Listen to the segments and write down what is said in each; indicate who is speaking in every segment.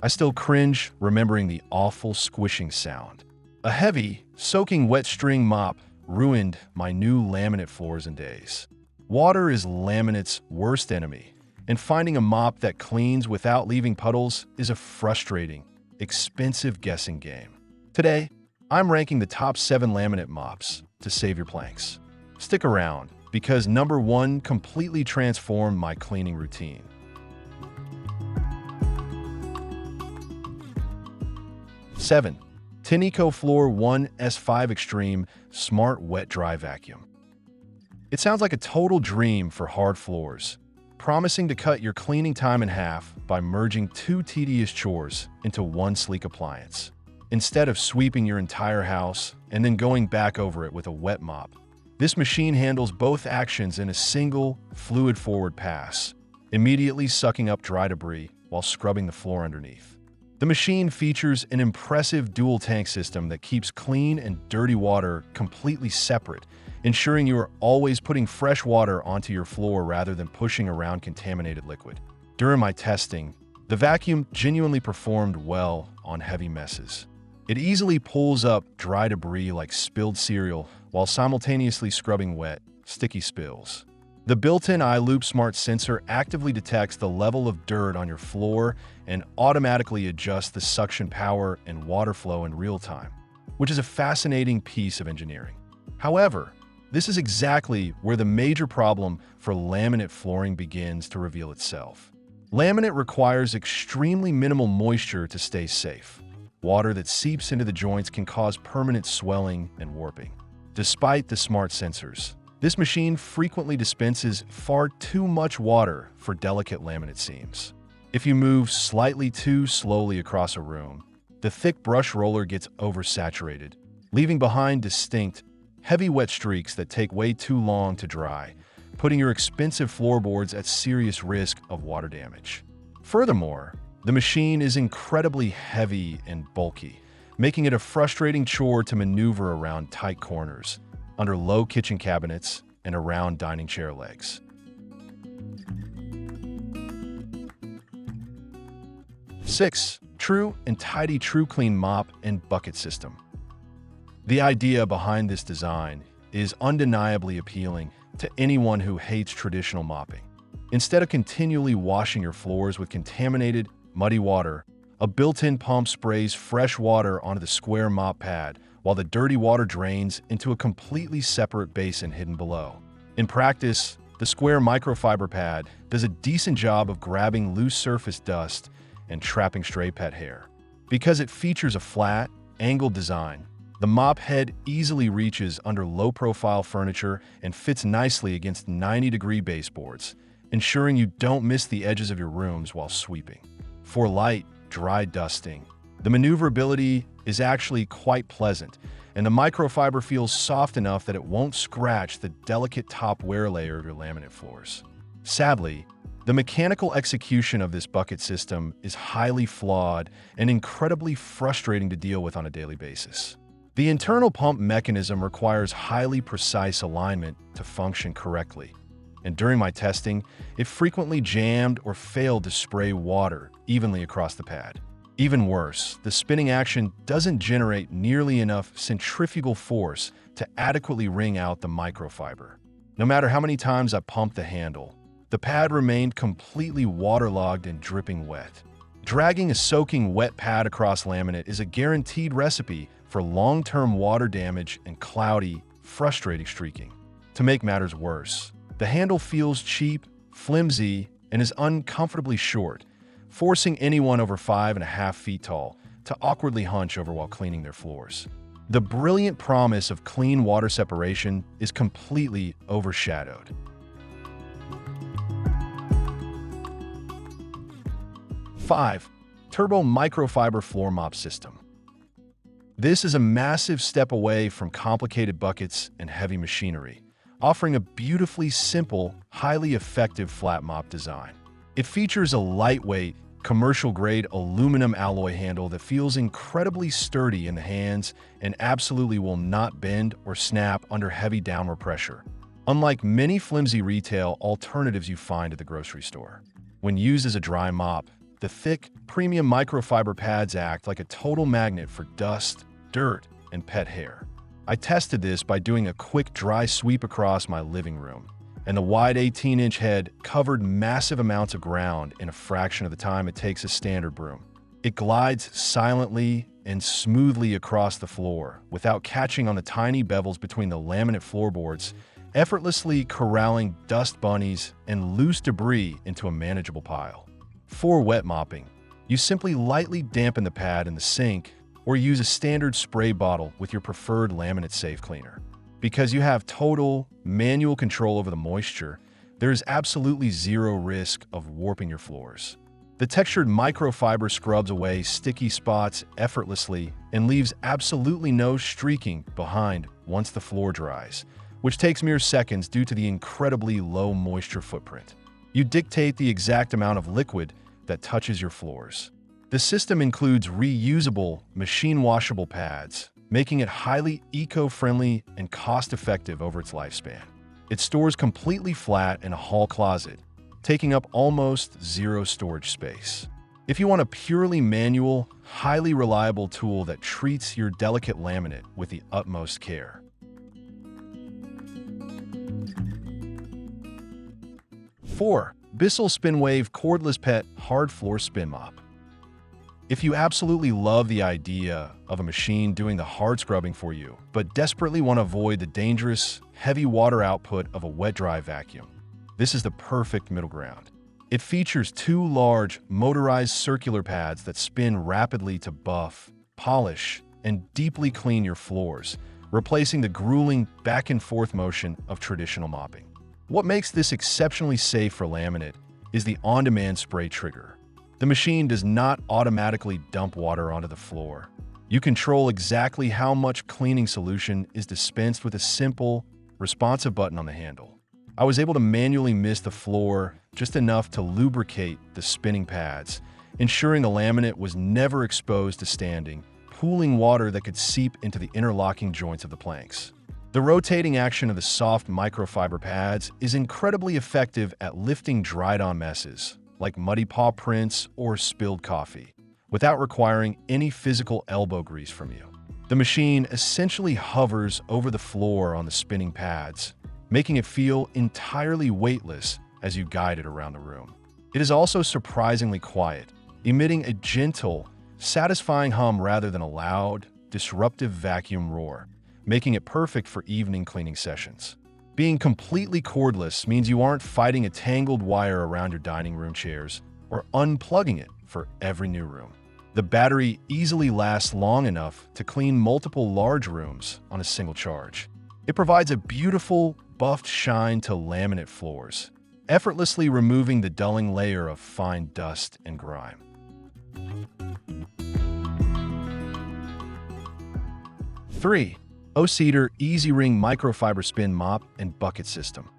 Speaker 1: I still cringe remembering the awful squishing sound. A heavy, soaking wet string mop ruined my new laminate floors in days. Water is laminate's worst enemy, and finding a mop that cleans without leaving puddles is a frustrating, expensive guessing game. Today, I'm ranking the top 7 laminate mops to save your planks. Stick around, because number 1 completely transformed my cleaning routine. 7. Tineco Floor 1 S5 Extreme Smart Wet Dry Vacuum. It sounds like a total dream for hard floors, promising to cut your cleaning time in half by merging 2 tedious chores into one sleek appliance. Instead of sweeping your entire house and then going back over it with a wet mop, this machine handles both actions in a single, fluid-forward pass, immediately sucking up dry debris while scrubbing the floor underneath. The machine features an impressive dual-tank system that keeps clean and dirty water completely separate, ensuring you are always putting fresh water onto your floor rather than pushing around contaminated liquid. During my testing, the vacuum genuinely performed well on heavy messes. It easily pulls up dry debris like spilled cereal while simultaneously scrubbing wet, sticky spills. The built-in iLoop Smart sensor actively detects the level of dirt on your floor and automatically adjusts the suction power and water flow in real time, which is a fascinating piece of engineering. However, this is exactly where the major problem for laminate flooring begins to reveal itself. Laminate requires extremely minimal moisture to stay safe. Water that seeps into the joints can cause permanent swelling and warping. Despite the smart sensors, this machine frequently dispenses far too much water for delicate laminate seams. If you move slightly too slowly across a room, the thick brush roller gets oversaturated, leaving behind distinct, heavy wet streaks that take way too long to dry, putting your expensive floorboards at serious risk of water damage. Furthermore, the machine is incredibly heavy and bulky, making it a frustrating chore to maneuver around tight corners, under low kitchen cabinets, and around dining chair legs. 6. True and Tidy TrueClean Mop and Bucket System. The idea behind this design is undeniably appealing to anyone who hates traditional mopping. Instead of continually washing your floors with contaminated, muddy water, a built-in pump sprays fresh water onto the square mop pad, while the dirty water drains into a completely separate basin hidden below. In practice, the square microfiber pad does a decent job of grabbing loose surface dust and trapping stray pet hair. Because it features a flat, angled design, the mop head easily reaches under low-profile furniture and fits nicely against 90-degree baseboards, ensuring you don't miss the edges of your rooms while sweeping. For light, dry dusting, the maneuverability is actually quite pleasant, and the microfiber feels soft enough that it won't scratch the delicate top wear layer of your laminate floors. Sadly, the mechanical execution of this bucket system is highly flawed and incredibly frustrating to deal with on a daily basis. The internal pump mechanism requires highly precise alignment to function correctly, and during my testing, it frequently jammed or failed to spray water evenly across the pad. Even worse, the spinning action doesn't generate nearly enough centrifugal force to adequately wring out the microfiber. No matter how many times I pumped the handle, the pad remained completely waterlogged and dripping wet. Dragging a soaking wet pad across laminate is a guaranteed recipe for long-term water damage and cloudy, frustrating streaking. To make matters worse, the handle feels cheap, flimsy, and is uncomfortably short, forcing anyone over 5.5 feet tall to awkwardly hunch over while cleaning their floors. The brilliant promise of clean water separation is completely overshadowed. 5. Turbo Microfiber Floor Mop System. This is a massive step away from complicated buckets and heavy machinery, offering a beautifully simple, highly effective flat mop design. It features a lightweight, commercial-grade aluminum alloy handle that feels incredibly sturdy in the hands and absolutely will not bend or snap under heavy downward pressure, unlike many flimsy retail alternatives you find at the grocery store. When used as a dry mop, the thick, premium microfiber pads act like a total magnet for dust, dirt, and pet hair. I tested this by doing a quick dry sweep across my living room, and the wide 18-inch head covered massive amounts of ground in a fraction of the time it takes a standard broom. It glides silently and smoothly across the floor without catching on the tiny bevels between the laminate floorboards, effortlessly corralling dust bunnies and loose debris into a manageable pile. For wet mopping, you simply lightly dampen the pad in the sink or use a standard spray bottle with your preferred laminate safe cleaner. Because you have total manual control over the moisture, there is absolutely zero risk of warping your floors. The textured microfiber scrubs away sticky spots effortlessly and leaves absolutely no streaking behind once the floor dries, which takes mere seconds due to the incredibly low moisture footprint. You dictate the exact amount of liquid that touches your floors. The system includes reusable, machine-washable pads, making it highly eco-friendly and cost-effective over its lifespan. It stores completely flat in a hall closet, taking up almost zero storage space. If you want a purely manual, highly reliable tool that treats your delicate laminate with the utmost care. 4. Bissell SpinWave Cordless Pet Hard Floor Spin Mop. If you absolutely love the idea of a machine doing the hard scrubbing for you, but desperately want to avoid the dangerous, heavy water output of a wet-dry vacuum, this is the perfect middle ground. It features two large, motorized circular pads that spin rapidly to buff, polish, and deeply clean your floors, replacing the grueling back-and-forth motion of traditional mopping. What makes this exceptionally safe for laminate is the on-demand spray trigger. The machine does not automatically dump water onto the floor. You control exactly how much cleaning solution is dispensed with a simple, responsive button on the handle. I was able to manually mist the floor just enough to lubricate the spinning pads, ensuring the laminate was never exposed to standing, pooling water that could seep into the interlocking joints of the planks. The rotating action of the soft microfiber pads is incredibly effective at lifting dried-on messes, like muddy paw prints or spilled coffee, without requiring any physical elbow grease from you. The machine essentially hovers over the floor on the spinning pads, making it feel entirely weightless as you guide it around the room. It is also surprisingly quiet, emitting a gentle, satisfying hum rather than a loud, disruptive vacuum roar, making it perfect for evening cleaning sessions. Being completely cordless means you aren't fighting a tangled wire around your dining room chairs or unplugging it for every new room. The battery easily lasts long enough to clean multiple large rooms on a single charge. It provides a beautiful, buffed shine to laminate floors, effortlessly removing the dulling layer of fine dust and grime. 3. O-Cedar EasyWring Microfiber Spin Mop and Bucket System.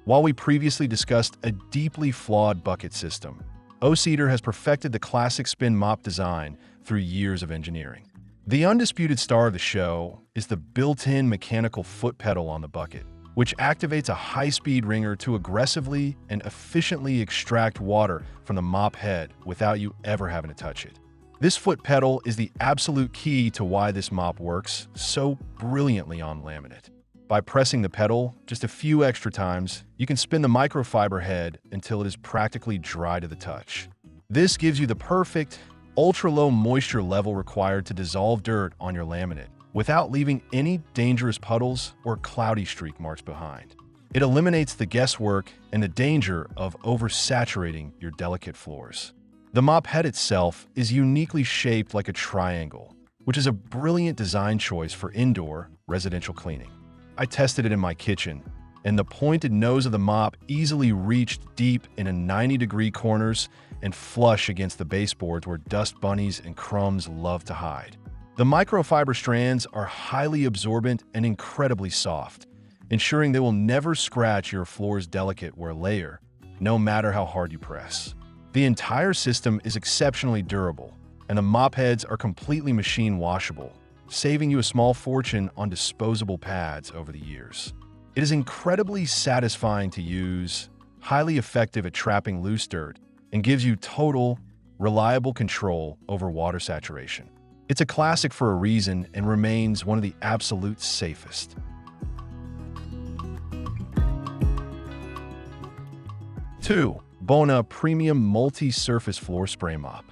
Speaker 1: While we previously discussed a deeply flawed bucket system, O-Cedar has perfected the classic spin mop design through years of engineering. The undisputed star of the show is the built-in mechanical foot pedal on the bucket, which activates a high-speed wringer to aggressively and efficiently extract water from the mop head without you ever having to touch it. This foot pedal is the absolute key to why this mop works so brilliantly on laminate. By pressing the pedal just a few extra times, you can spin the microfiber head until it is practically dry to the touch. This gives you the perfect, ultra-low moisture level required to dissolve dirt on your laminate without leaving any dangerous puddles or cloudy streak marks behind. It eliminates the guesswork and the danger of oversaturating your delicate floors. The mop head itself is uniquely shaped like a triangle, which is a brilliant design choice for indoor residential cleaning. I tested it in my kitchen, and the pointed nose of the mop easily reached deep into 90-degree corners and flush against the baseboards where dust bunnies and crumbs love to hide. The microfiber strands are highly absorbent and incredibly soft, ensuring they will never scratch your floor's delicate wear layer, no matter how hard you press. The entire system is exceptionally durable, and the mop heads are completely machine washable, saving you a small fortune on disposable pads over the years. It is incredibly satisfying to use, highly effective at trapping loose dirt, and gives you total, reliable control over water saturation. It's a classic for a reason and remains one of the absolute safest. 2. Bona Premium Multi-Surface Floor Spray Mop.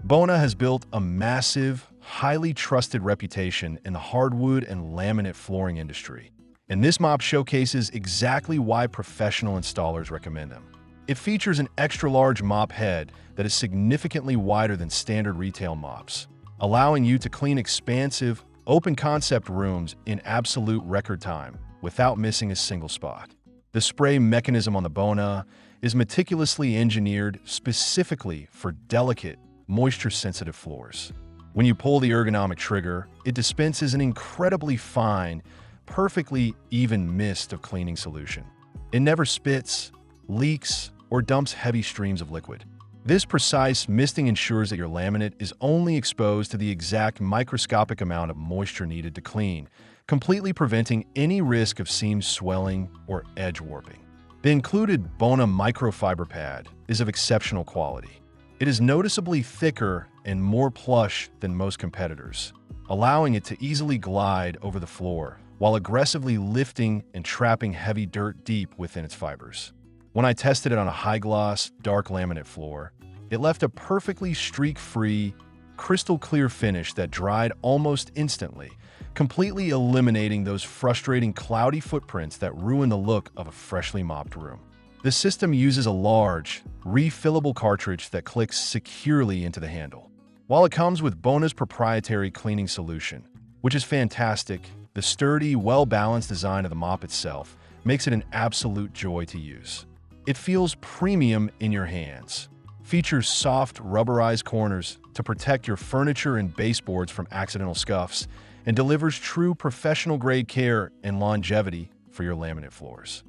Speaker 1: Bona has built a massive, highly trusted reputation in the hardwood and laminate flooring industry, and this mop showcases exactly why professional installers recommend them. It features an extra-large mop head that is significantly wider than standard retail mops, allowing you to clean expansive, open-concept rooms in absolute record time without missing a single spot. The spray mechanism on the Bona is meticulously engineered specifically for delicate, moisture-sensitive floors. When you pull the ergonomic trigger, it dispenses an incredibly fine, perfectly even mist of cleaning solution. It never spits, leaks, or dumps heavy streams of liquid. This precise misting ensures that your laminate is only exposed to the exact microscopic amount of moisture needed to clean, completely preventing any risk of seam swelling or edge warping. The included Bona microfiber pad is of exceptional quality. It is noticeably thicker and more plush than most competitors, allowing it to easily glide over the floor while aggressively lifting and trapping heavy dirt deep within its fibers. When I tested it on a high-gloss, dark laminate floor, it left a perfectly streak-free, crystal-clear finish that dried almost instantly, completely eliminating those frustrating cloudy footprints that ruin the look of a freshly mopped room. The system uses a large, refillable cartridge that clicks securely into the handle. While it comes with Bona's proprietary cleaning solution, which is fantastic, the sturdy, well-balanced design of the mop itself makes it an absolute joy to use. It feels premium in your hands, features soft, rubberized corners to protect your furniture and baseboards from accidental scuffs, and delivers true professional-grade care and longevity for your laminate floors.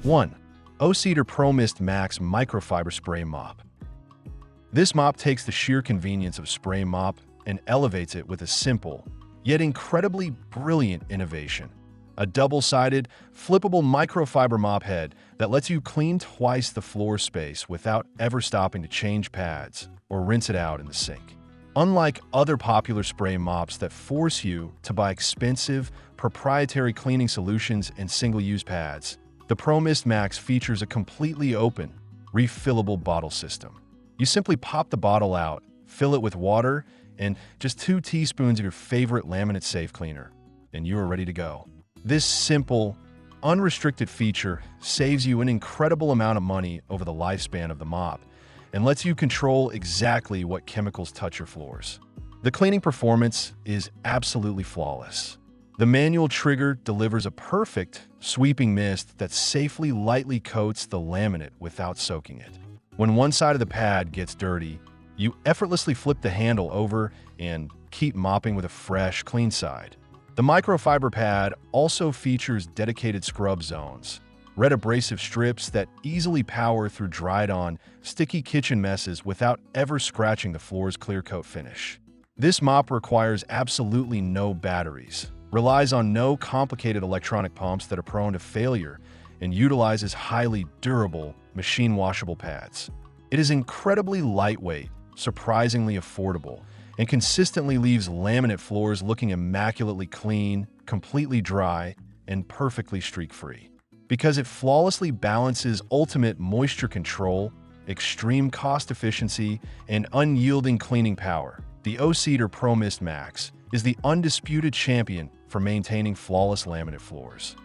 Speaker 1: 1. O-Cedar ProMist Max Microfiber Spray Mop. This mop takes the sheer convenience of spray mop and elevates it with a simple, yet incredibly brilliant innovation. A double-sided, flippable microfiber mop head that lets you clean twice the floor space without ever stopping to change pads or rinse it out in the sink. Unlike other popular spray mops that force you to buy expensive, proprietary cleaning solutions and single-use pads, the ProMist Max features a completely open, refillable bottle system. You simply pop the bottle out, fill it with water, and just 2 teaspoons of your favorite laminate safe cleaner, and you are ready to go. This simple, unrestricted feature saves you an incredible amount of money over the lifespan of the mop and lets you control exactly what chemicals touch your floors. The cleaning performance is absolutely flawless. The manual trigger delivers a perfect, sweeping mist that safely lightly coats the laminate without soaking it. When one side of the pad gets dirty, you effortlessly flip the handle over and keep mopping with a fresh, clean side. The microfiber pad also features dedicated scrub zones, red abrasive strips that easily power through dried-on, sticky kitchen messes without ever scratching the floor's clear coat finish. This mop requires absolutely no batteries, relies on no complicated electronic pumps that are prone to failure, and utilizes highly durable, machine-washable pads. It is incredibly lightweight, surprisingly affordable, and consistently leaves laminate floors looking immaculately clean, completely dry, and perfectly streak-free. Because it flawlessly balances ultimate moisture control, extreme cost efficiency, and unyielding cleaning power, the O-Cedar ProMist Max is the undisputed champion for maintaining flawless laminate floors.